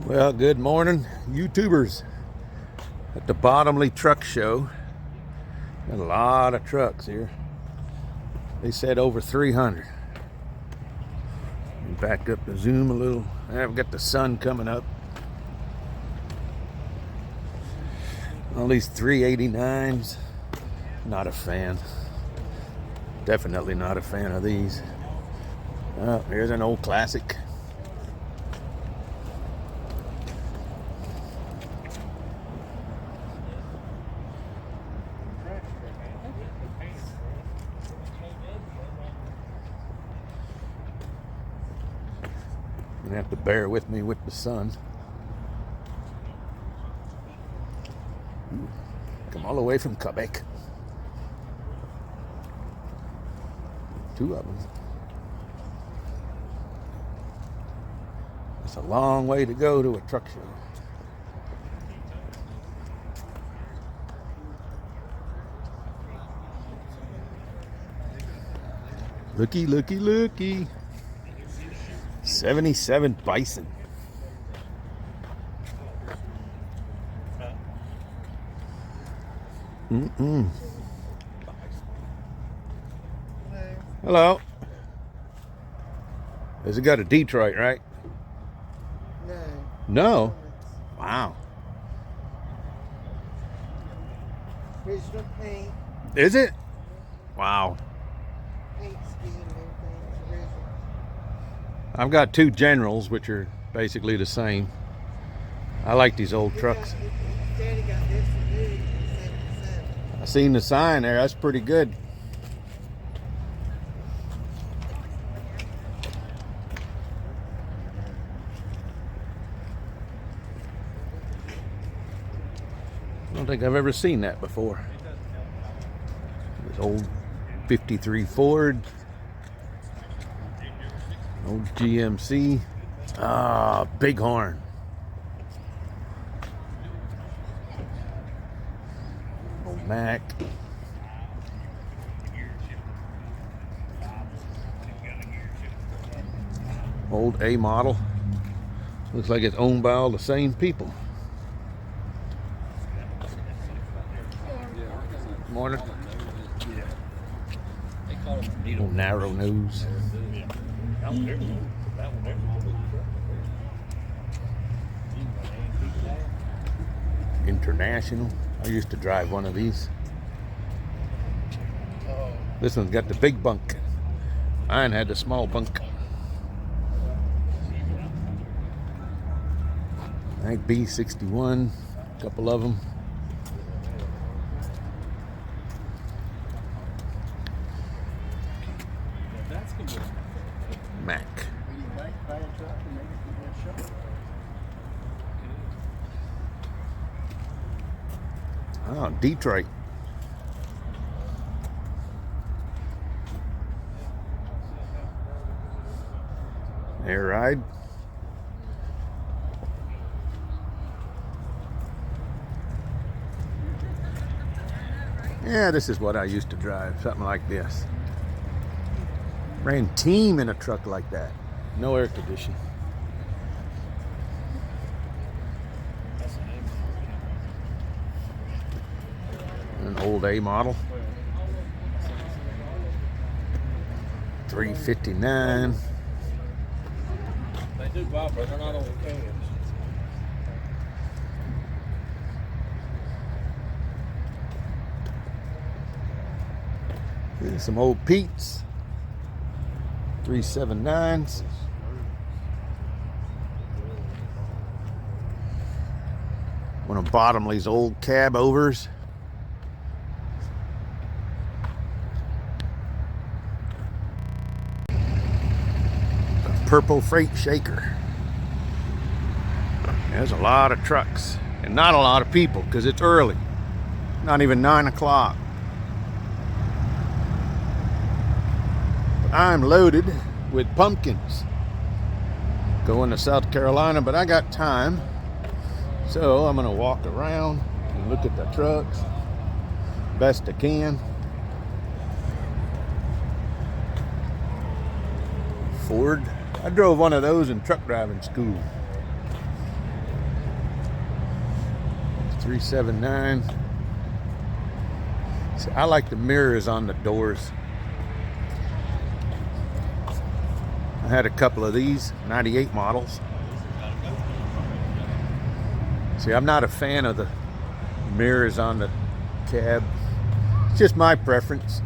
Well, good morning, YouTubers. At the Bottomley truck show. Got a lot of trucks here. They said over 300. Back up the zoom a little. I've got the sun coming up. All these 389s. Not a fan. Definitely not a fan of these. Oh, here's an old classic. You're gonna have to bear with me with the sun. Come all the way from Quebec. Two of them. It's a long way to go to a truck show. Looky, looky, looky. 77 Bison. Hello. Has it got a Detroit, right? No. No? Wow. Original paint. Is it? Wow. Paint scheme and everything. Original. I've got two Generals, which are basically the same. I like these old trucks. Daddy got this and new, 77. I seen the sign there. That's pretty good. I don't think I've ever seen that before. This old 53 Ford. Old GMC. Bighorn. Old Mack. Old A model. Looks like it's owned by all the same people. Morning. Old narrow nose. International. I used to drive one of these. This one's got the big bunk. Mine had the small bunk. I think B61, a couple of them. Mack. Oh, Detroit. Air ride. Yeah, this is what I used to drive, something like this. Ran team in a truck like that. No air conditioning. An old A model. 359. They do bump, but they're not on the cans. Here's some old Pete's. 379s. One of Bottomley's old cab overs. A purple freight shaker. There's a lot of trucks and not a lot of people because it's early. Not even 9 o'clock. I'm loaded with pumpkins. Going to South Carolina, but I got time. So I'm gonna walk around and look at the trucks best I can. Ford. I drove one of those in truck driving school. 379. See, I like the mirrors on the doors. I had a couple of these 98 models. See, I'm not a fan of the mirrors on the cab. It's just my preference.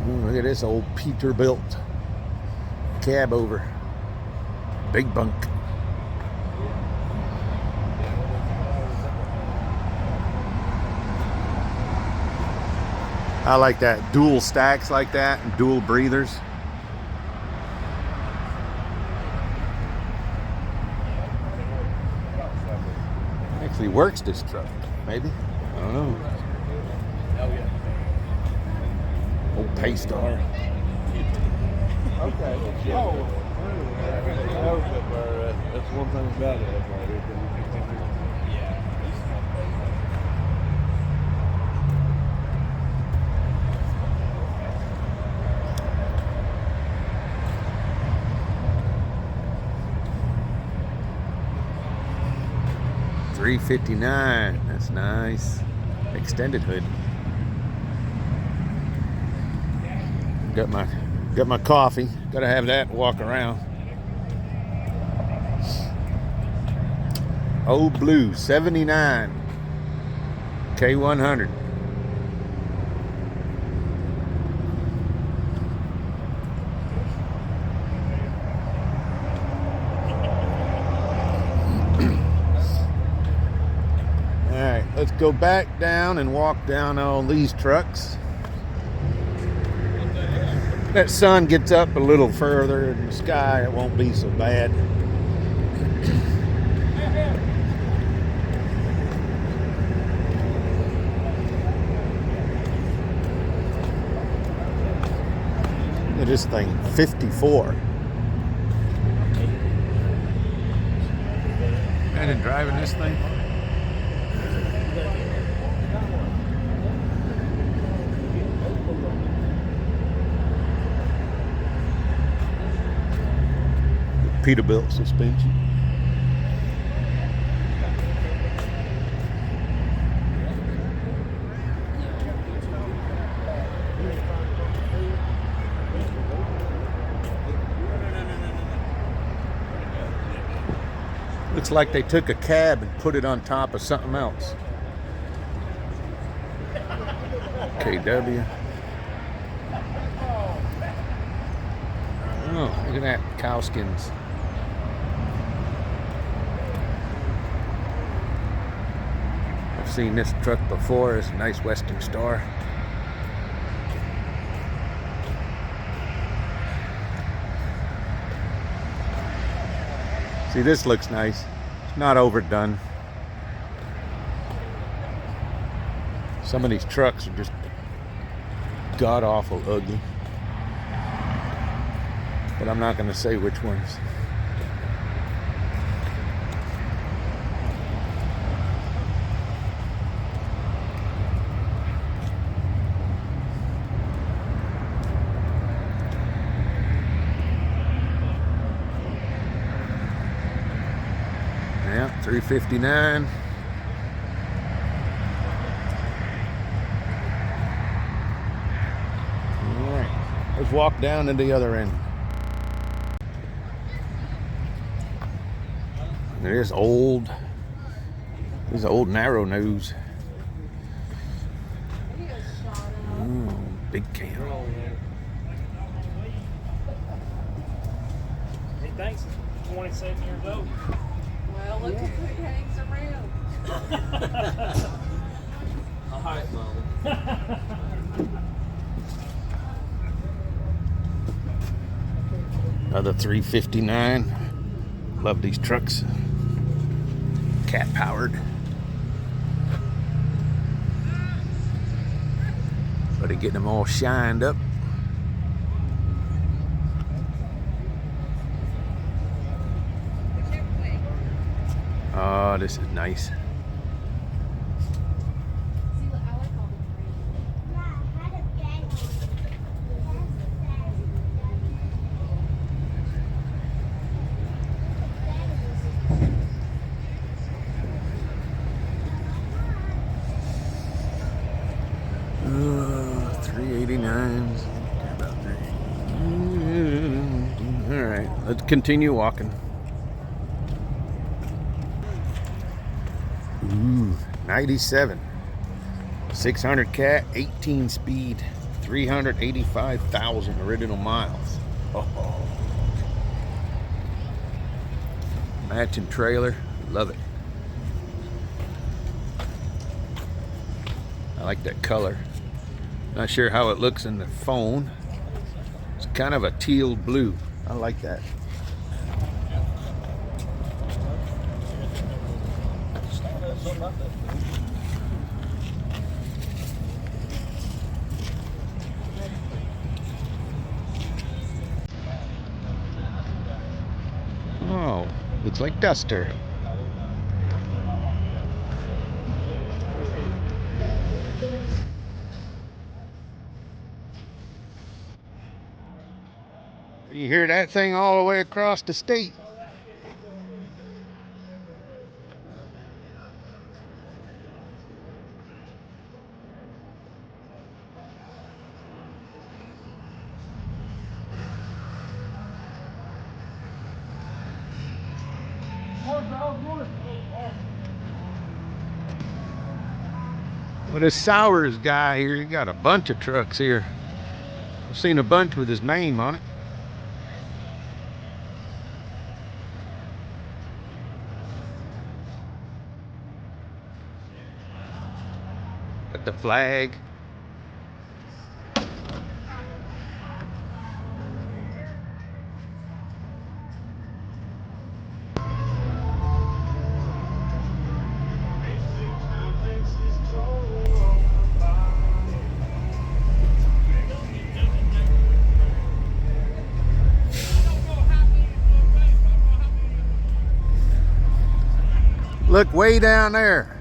Ooh, look at this old Peterbilt cab over. Big bunk. I like that. Dual stacks like that and dual breathers. Actually works, this truck, maybe. I don't know. Old Paystar. Okay. Oh. That's one thing about it. $359. That's nice. Extended hood. Got my coffee. Gotta have that walk around. Old Blue 79 K100. Alright, let's go back down and walk down all these trucks. That sun gets up a little further in the sky, it won't be so bad. Look at this thing, 54. Imagine driving this thing. Peterbilt suspension. Looks like they took a cab and put it on top of something else. KW. Oh, look at that, cowskins. I've seen this truck before. It's a nice Western Star. See, this looks nice. It's not overdone. Some of these trucks are just god-awful ugly. But I'm not going to say which ones. Yeah, 359. All right, let's walk down to the other end. There's old narrow nose. Big cam. He thinks he's 27 years old. Well, look at who hangs around. All right, Mama. Another 359. Love these trucks. Cat powered. But getting them all shined up. Oh, this is nice. 69s. All right, let's continue walking. Ooh, 97. 600 cat, 18 speed, 385,000 original miles. Oh. Matching trailer, love it. I like that color. Not sure how it looks in the phone. It's kind of a teal blue. I like that. Oh, looks like Duster. You hear that thing all the way across the state. Well, this Sowers guy here, he got a bunch of trucks here. I've seen a bunch with his name on it. Got the flag. Look way down there.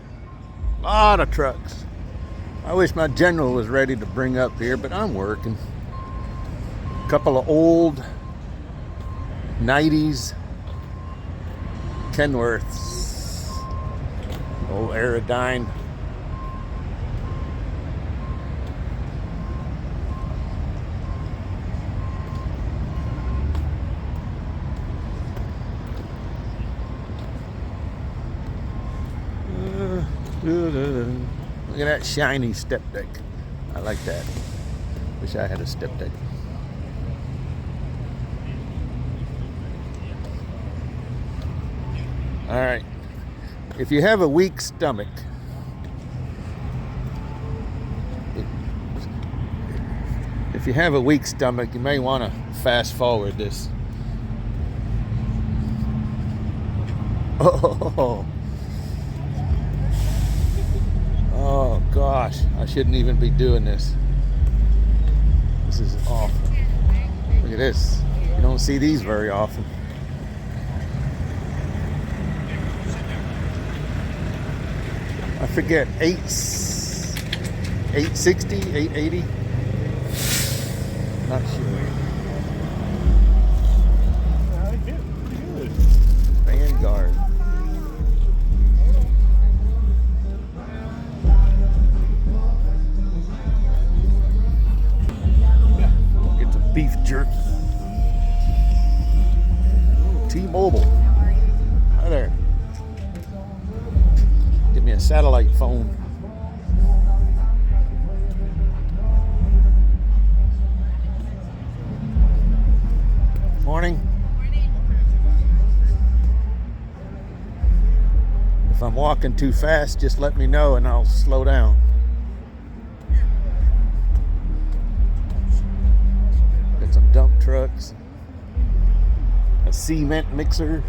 A lot of trucks. I wish my general was ready to bring up here, but I'm working. A couple of old 90s Kenworths. Old Aerodyne. Look at that shiny step deck. I like that. Wish I had a step deck. All right. If you have a weak stomach, you may want to fast forward this. Oh gosh, I shouldn't even be doing this. This is awful. Look at this. You don't see these very often. I forget, 860, 880? Not sure. Vanguard. Get some beef jerky. T-Mobile. Hi there. Give me a satellite phone. Morning. If I'm walking too fast, just let me know and I'll slow down. Got some dump trucks. A cement mixer.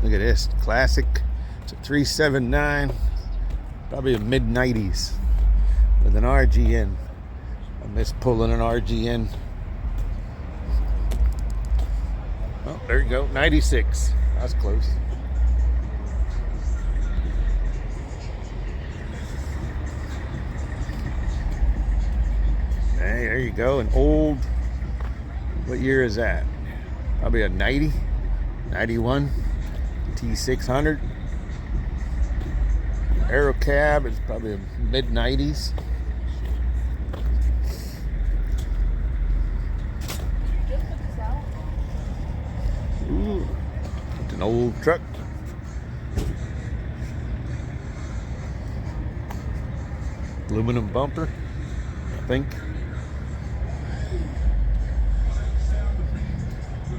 Look at this, classic. It's a 379, probably a mid-90s with an RGN. I miss pulling an RGN. Oh, there you go, 96. That's close. Hey, there you go, an old, what year is that? Probably a 90, 91. T600. Aero cab is probably mid-90s. Ooh, it's an old truck. Aluminum bumper, I think.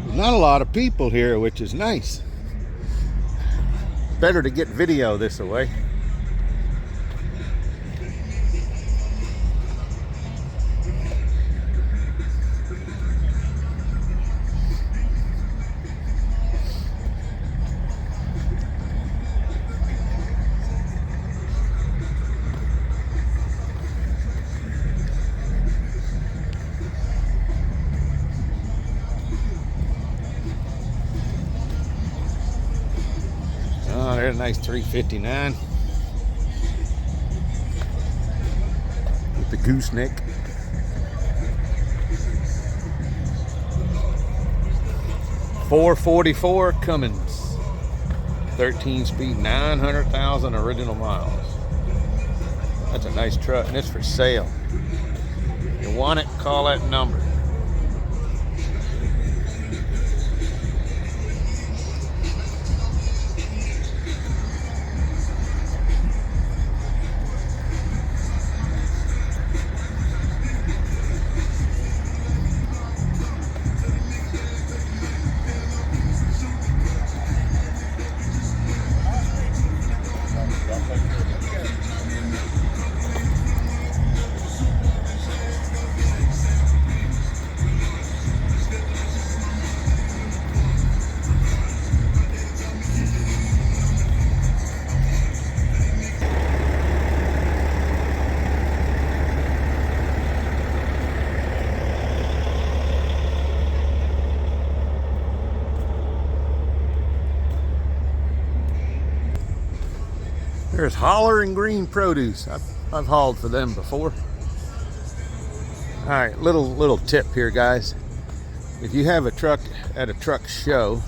Not a lot of people here, which is nice. Better to get video this way. Oh, there's a nice 359 with the gooseneck. .444 Cummins, 13-speed, 900,000 original miles. That's a nice truck, and it's for sale. If you want it, call that number. There's Holler and Green Produce. I've hauled for them before. All right, little tip here, guys. If you have a truck at a truck show,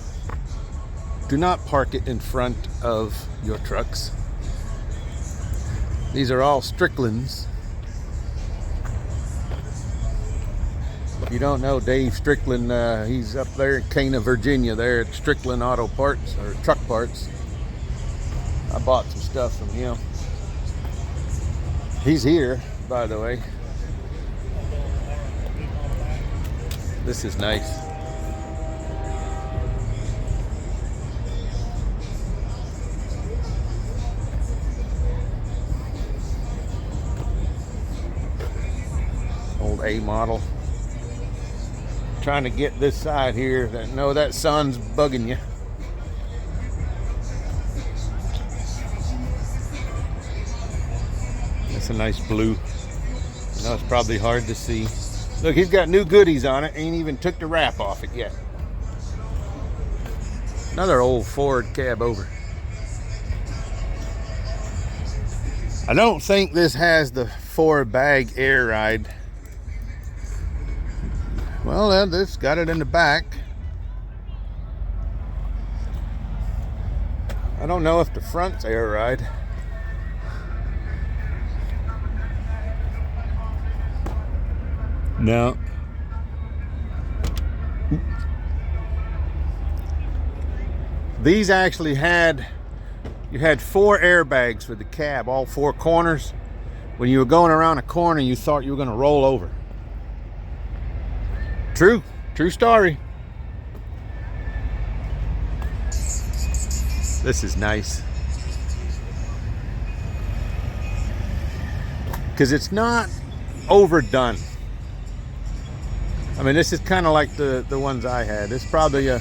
do not park it in front of your trucks. These are all Stricklands. If you don't know Dave Strickland, he's up there in Cana, Virginia, there at Strickland Auto Parts, or Truck Parts. I bought some stuff from him. He's here, by the way. This is nice. Old A model. Trying to get this side here. No, that sun's bugging you. That's a nice blue. I know it's probably hard to see. Look, he's got new goodies on it. Ain't even took the wrap off it yet. Another old Ford cab over. I don't think this has the 4-bag air ride. Well, this got it in the back. I don't know if the front's air ride. No. These actually you had 4 airbags for the cab, all 4 corners. When you were going around a corner, you thought you were going to roll over. True story. This is nice. Because it's not overdone. I mean, this is kind of like the ones I had. It's probably a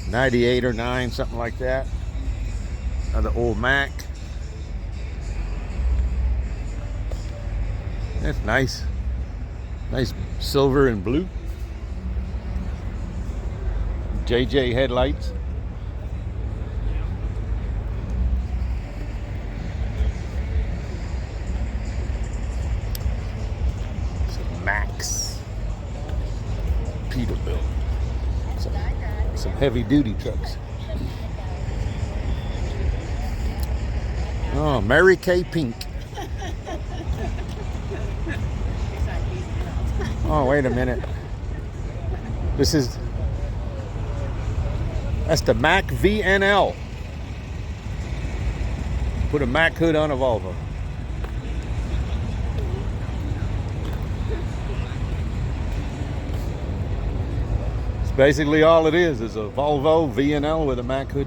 98 or 9, something like that. The old Mack. That's nice. Nice silver and blue. JJ headlights. Some Macks. Peterbilt. Some heavy duty trucks. Oh, Mary Kay Pink. Oh, wait a minute. That's the Mack VNL. Put a Mack hood on a Volvo. It's basically all it is a Volvo VNL with a Mack hood.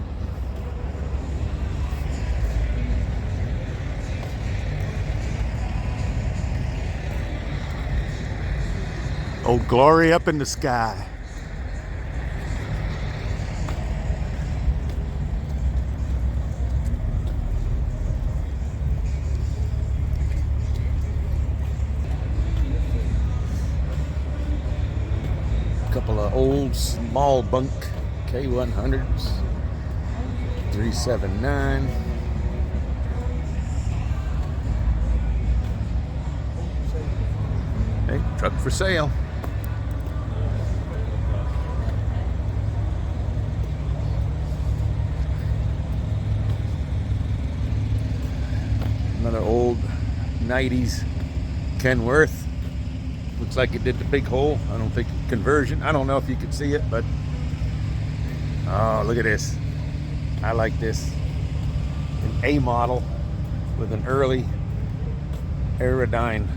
Old Glory up in the sky. Couple of old small bunk K100s, 379. Hey, truck for sale. Another old 90s Kenworth. Looks like it did the big hole. I don't think conversion. I don't know if you can see it, but oh, look at this. I like this. An A model with an early Aerodyne.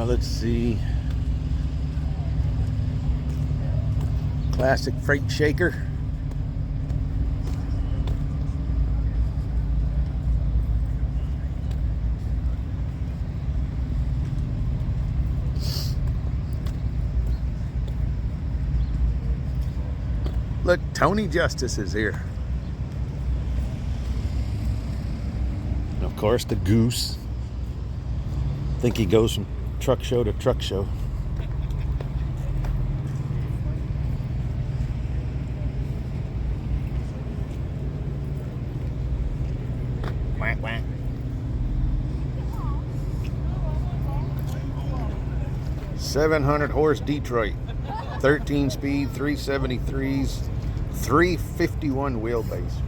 Let's see. Classic freight shaker. Look, Tony Justice is here. And of course, the Goose. I think he goes from truck show to truck show. Quack, quack. .700 horse Detroit, 13 speed, 373s, 351 wheelbase.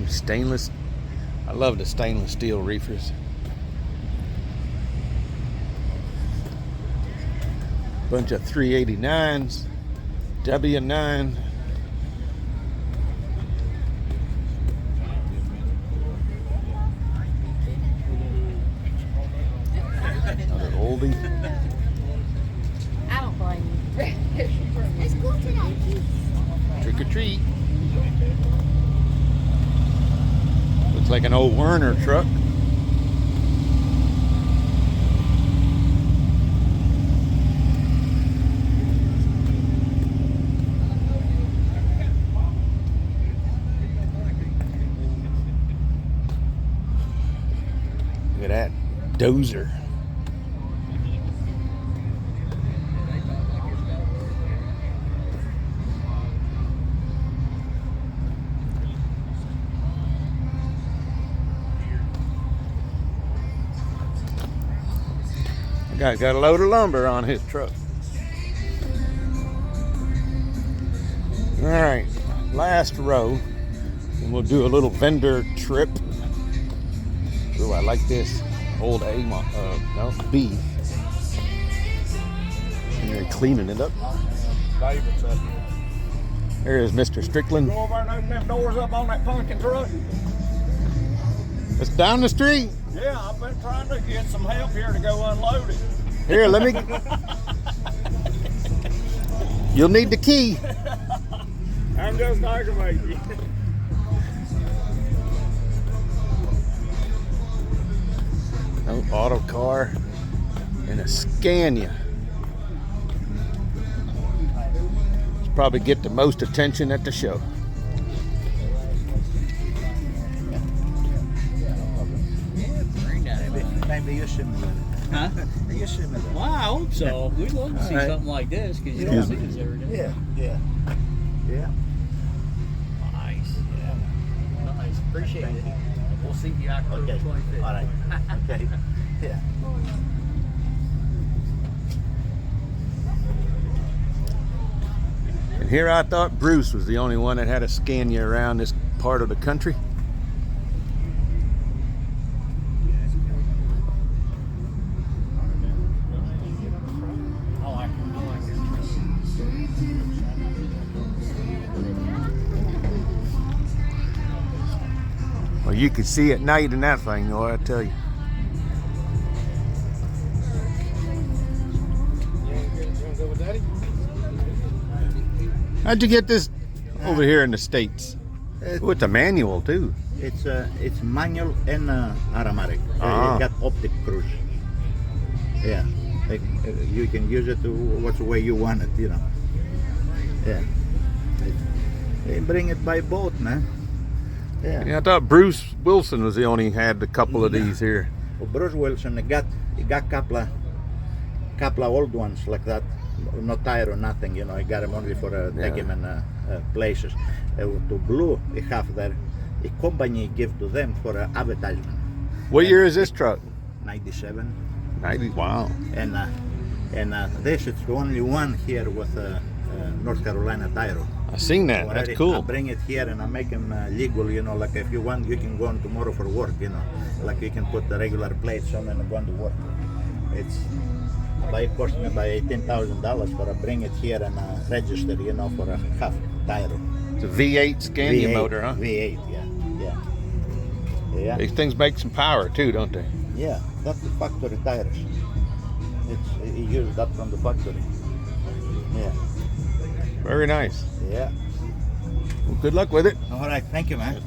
Stainless. I love the stainless steel reefers. Bunch of 389s, W9. Another oldie. I don't blame you. Let's go today. Trick or treat. Looks like an old Werner truck. Look at that dozer. Guy's got a load of lumber on his truck. All right, last row, and we'll do a little vendor trip. Ooh, I like this old B. And they're cleaning it up. There is Mr. Strickland. Go over and open them doors up on that pumpkin truck. It's down the street. Yeah, I've been trying to get some help here to go unload it. Here, let me. You'll need the key. I'm just aggravating you. No auto car and a Scania. Probably get the most attention at the show. They are similar. Huh? They are similar. Well, I hope so. We'd love to see Alright. something like this because you Yeah. don't see this every day. Yeah, yeah, yeah. Nice. Yeah. Nice. Appreciate it. We'll see you October Okay. 25th. All right. Okay. Yeah. And here I thought Bruce was the only one that had a Scania around this part of the country. I like it. Well, you could see at night in that thing, though, I tell you. How'd you get this over here in the States? With the manual, too. It's manual and automatic. Ah. It got optic cruise. Yeah. Like, you can use it to what way you want it, you know. Yeah. They bring it by boat, man. Yeah. Yeah, I thought Bruce Wilson was the only had a couple of these here. Well, Bruce Wilson, he got couple of old ones like that, no tire or nothing, you know. He got them only for take him in places. To Blue, he have there. A company give to them for advertisement. What year is this truck? 97, 90. Wow. and this it's the only one here with North Carolina tire. I seen that. That's I cool. bring it here and I make them legal, you know, like if you want, you can go on tomorrow for work, you know, like you can put the regular plates on and go on to work. It's cost me about $18,000 for I bring it here and register, you know, for a half tire. It's a V8 Scania motor, huh? V8, yeah. These things make some power too, don't they? Yeah, that's the factory tires. He used that from the factory. Yeah. Very nice. Yeah. Well, good luck with it. All right, thank you, man.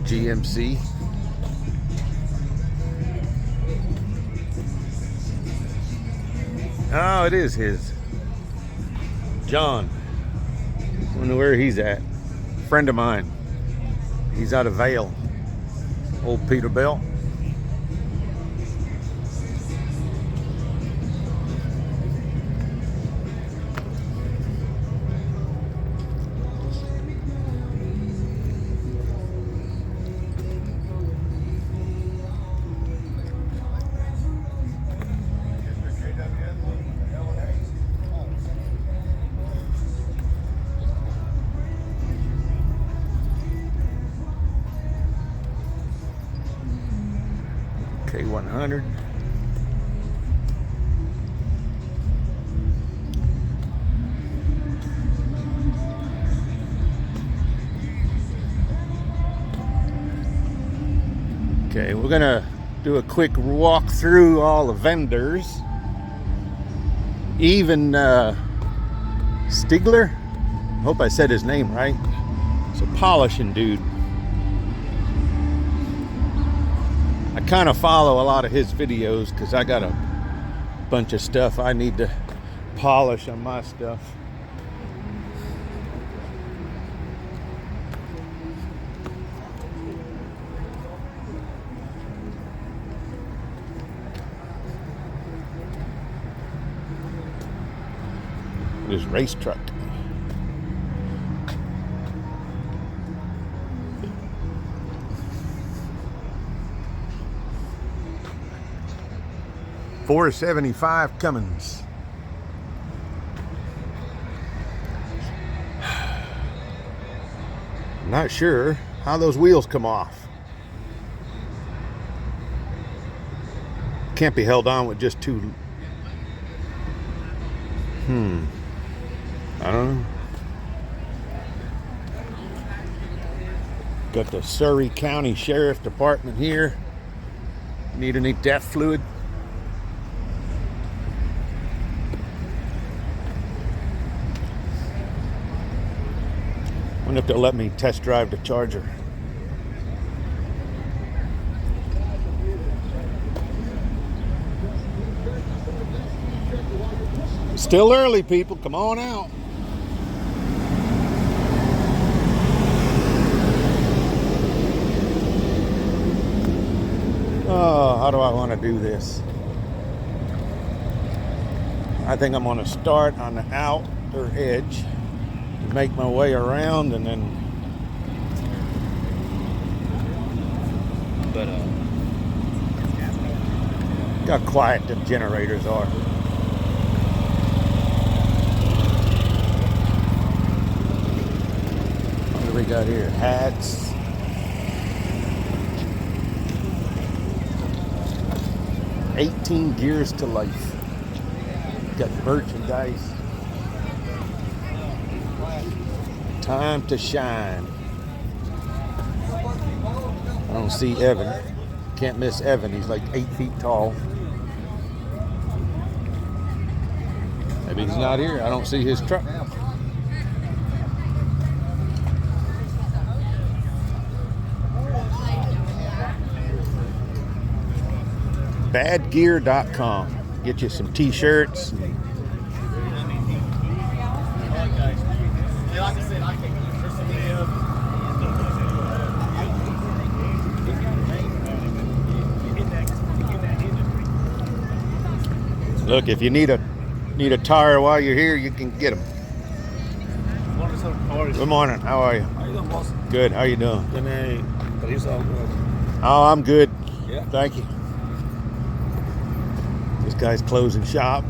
GMC. Oh, it is his. John. Wonder where he's at. Friend of mine. He's out of Vale. Old Peterbilt. K100. Okay, we're gonna do a quick walk through all the vendors. Even Stigler, hope I said his name right. It's a polishing dude. I kind of follow a lot of his videos because I got a bunch of stuff I need to polish on my stuff. This race truck. $475 Cummins. I'm not sure how those wheels come off. Can't be held on with just two. I don't know. Got the Surrey County Sheriff Department here. Need any death fluid? Wonder if they'll let me test drive the Charger. It's still early, people. Come on out. Oh, how do I want to do this? I think I'm going to start on the outer edge, make my way around, and then. But look how quiet the generators are. What do we got here? Hats. "18 Gears to Life." Got merchandise. Time to shine. I don't see Evan. Can't miss Evan. He's like 8 feet tall. Maybe he's not here. I don't see his truck. Badgear.com. Get you some t-shirts. Look, if you need a tire while you're here, you can get them. Good morning. How are you? How you doing, boss? Good. How you doing? Good. Oh, I'm good. Yeah. Thank you. This guy's closing shop.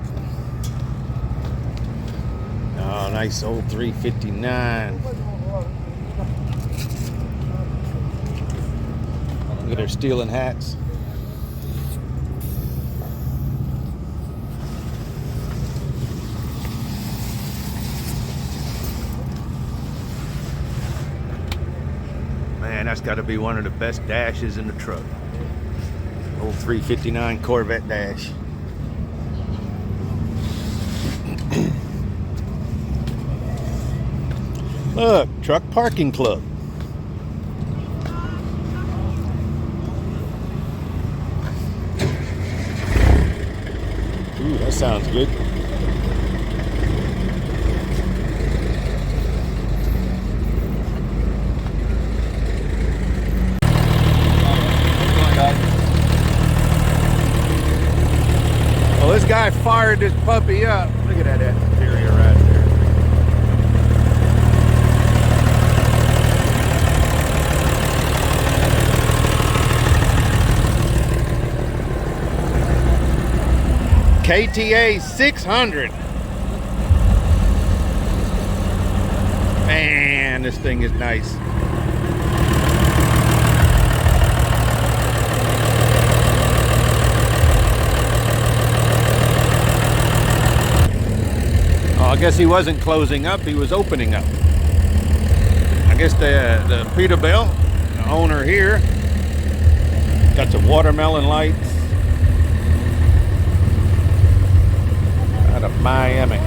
Oh, nice old 359. Look at her stealing hats. Man, that's got to be one of the best dashes in the truck. Old 359 Corvette dash. Look, truck parking club. Ooh, that sounds good. Well, this guy fired this puppy up. Look at that interior right there. KTA 600. Man, this thing is nice. Oh, I guess he wasn't closing up, he was opening up. I guess the Peterbilt, the owner here, got some watermelon lights. Out of Miami.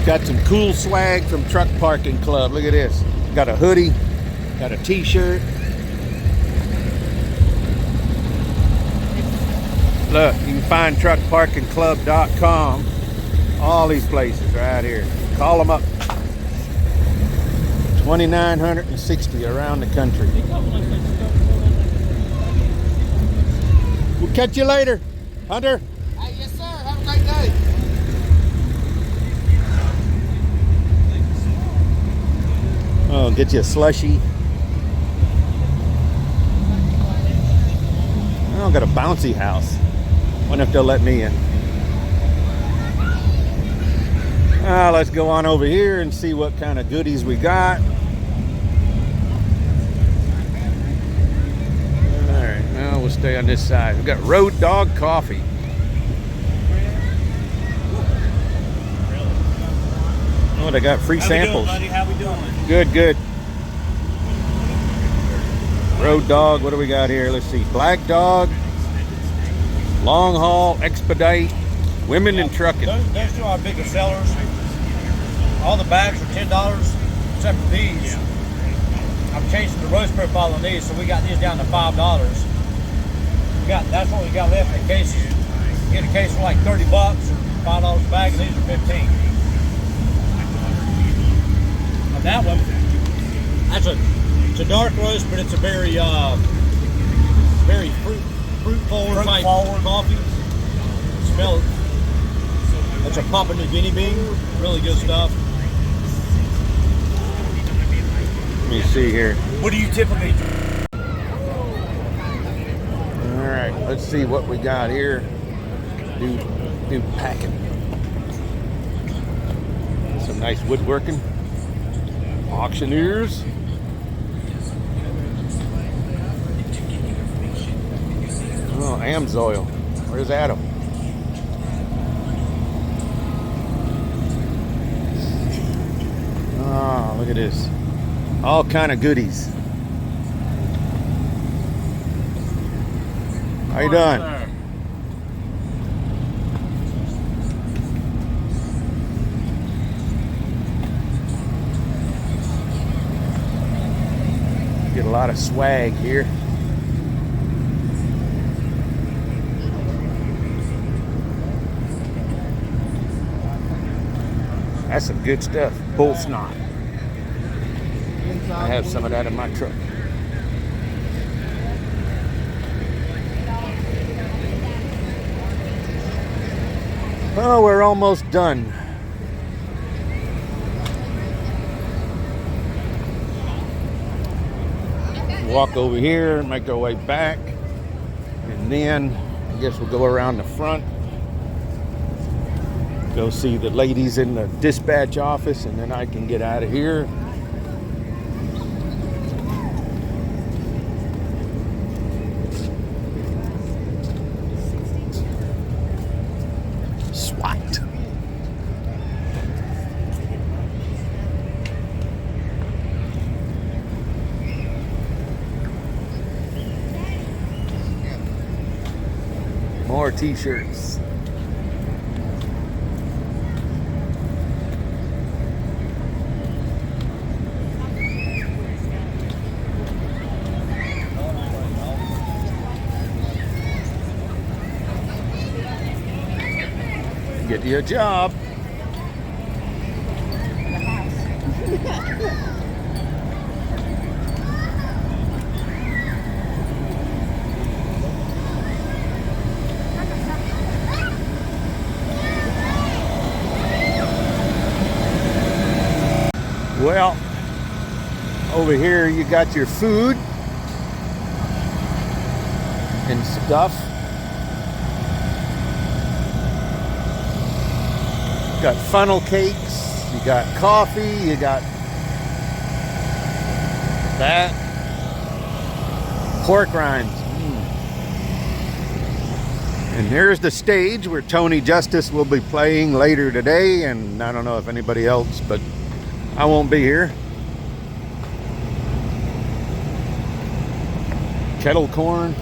Got some cool swag from Truck Parking Club. Look at this. Got a hoodie, got a t-shirt. Look, you can find truckparkingclub.com. All these places right here. Call them up. 2,960 around the country. We'll catch you later, Hunter. Hey, yes, sir. Have a great day. Oh, get you a slushie. Oh, got a bouncy house. Wonder if they'll let me in. Let's go on over here and see what kind of goodies we got. All right, now we'll stay on this side. We've got Road Dog Coffee. Oh, they got free samples. How we doing, buddy? How we doing? Good, good. Road Dog, what do we got here? Let's see. Black Dog, Long Haul, Expedite, Women in Trucking. Those two are our biggest sellers. All the bags are $10, except for these. I'm changing the roast profile on these, so we got these down to $5. That's what we got left in cases. Get a case for like 30 bucks or $5 a bag, and these are 15. And that one, it's a dark roast, but it's a very very fruit forward type coffee. Smell. That's a Papua New Guinea bean. Really good stuff. Let me see here. What do you typically do? All right, let's see what we got here. New packing. Some nice woodworking. Auctioneers. Oh, Amsoil. Where's Adam? Oh, look at this. All kind of goodies. How you doing? Get a lot of swag here. That's some good stuff. Bull snot. I have some of that in my truck. Oh, we're almost done. Walk over here, make our way back, and then I guess we'll go around the front. Go see the ladies in the dispatch office, and then I can get out of here. SWAT. More t-shirts. Get you a job. Well, over here you got your food and stuff. You got funnel cakes, you got coffee, you got that. Pork rinds. And there's the stage where Tony Justice will be playing later today, and I don't know if anybody else, but I won't be here. Kettle corn.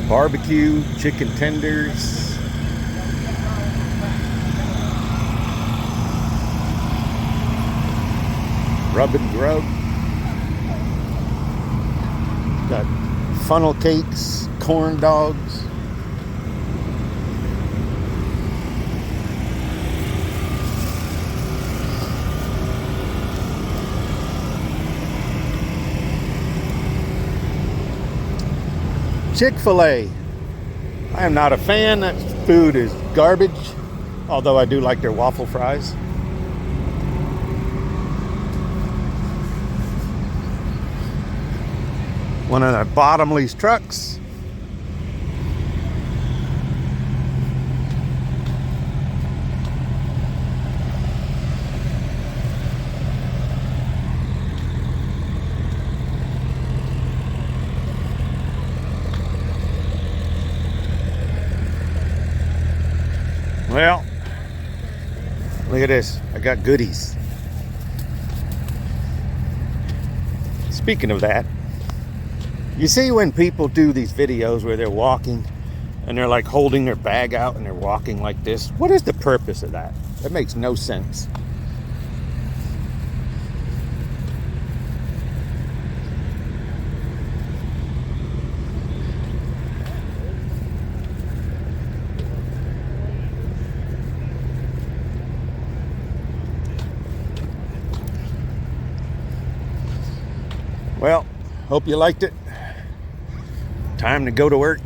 Barbecue, chicken tenders. Rub and grub. Got funnel cakes, corn dogs. Chick-fil-A. I am not a fan. That food is garbage, although I do like their waffle fries. One of the Bottomley's trucks. Well, look at this. I got goodies. Speaking of that, you see when people do these videos where they're walking and they're like holding their bag out and they're walking like this? What is the purpose of that? That makes no sense. Well, hope you liked it. Time to go to work.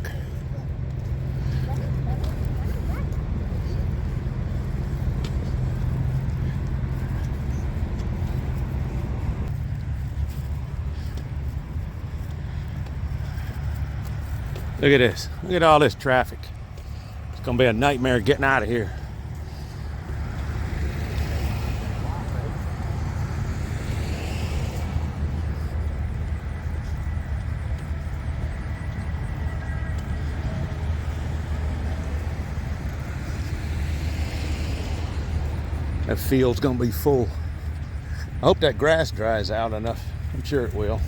Look at this. Look at all this traffic. It's gonna be a nightmare getting out of here. That field's gonna be full. I hope that grass dries out enough. I'm sure it will.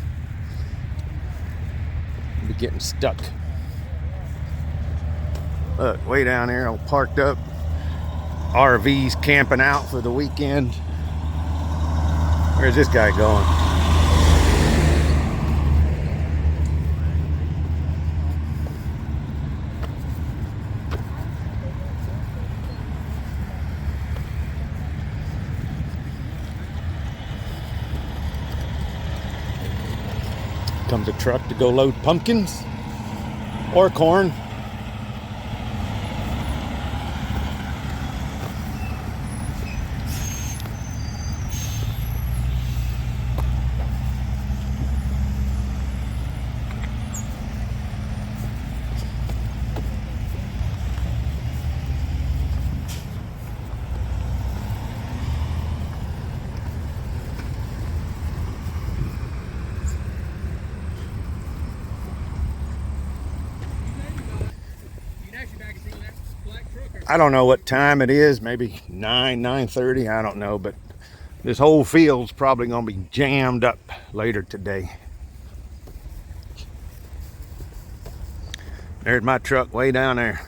I'll be getting stuck. Look, way down there, all parked up. RVs camping out for the weekend. Where's this guy going? Comes a truck to go load pumpkins or corn. I don't know what time it is, maybe 9:30, I don't know, but this whole field's probably gonna be jammed up later today. There's my truck way down there.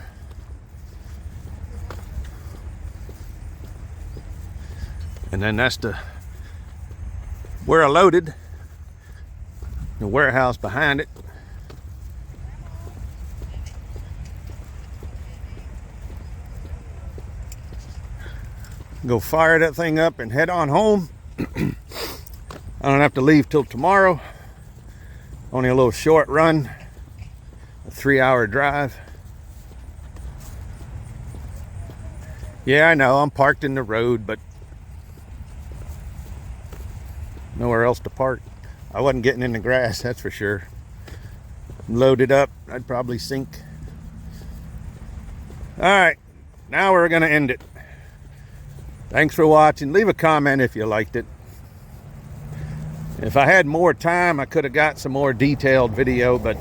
And then that's where I loaded, the warehouse behind it. Go fire that thing up and head on home. I don't have to leave till tomorrow. Only a little short run, a 3-hour drive. Yeah, I know, I'm parked in the road, but nowhere else to park. I wasn't getting in the grass, that's for sure. Loaded up, I'd probably sink. All right, now we're gonna end it. Thanks for watching. Leave a comment if you liked it. If I had more time, I could have got some more detailed video, but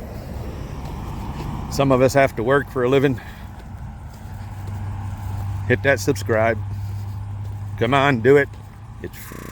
some of us have to work for a living. Hit that subscribe. Come on, do it. It's free.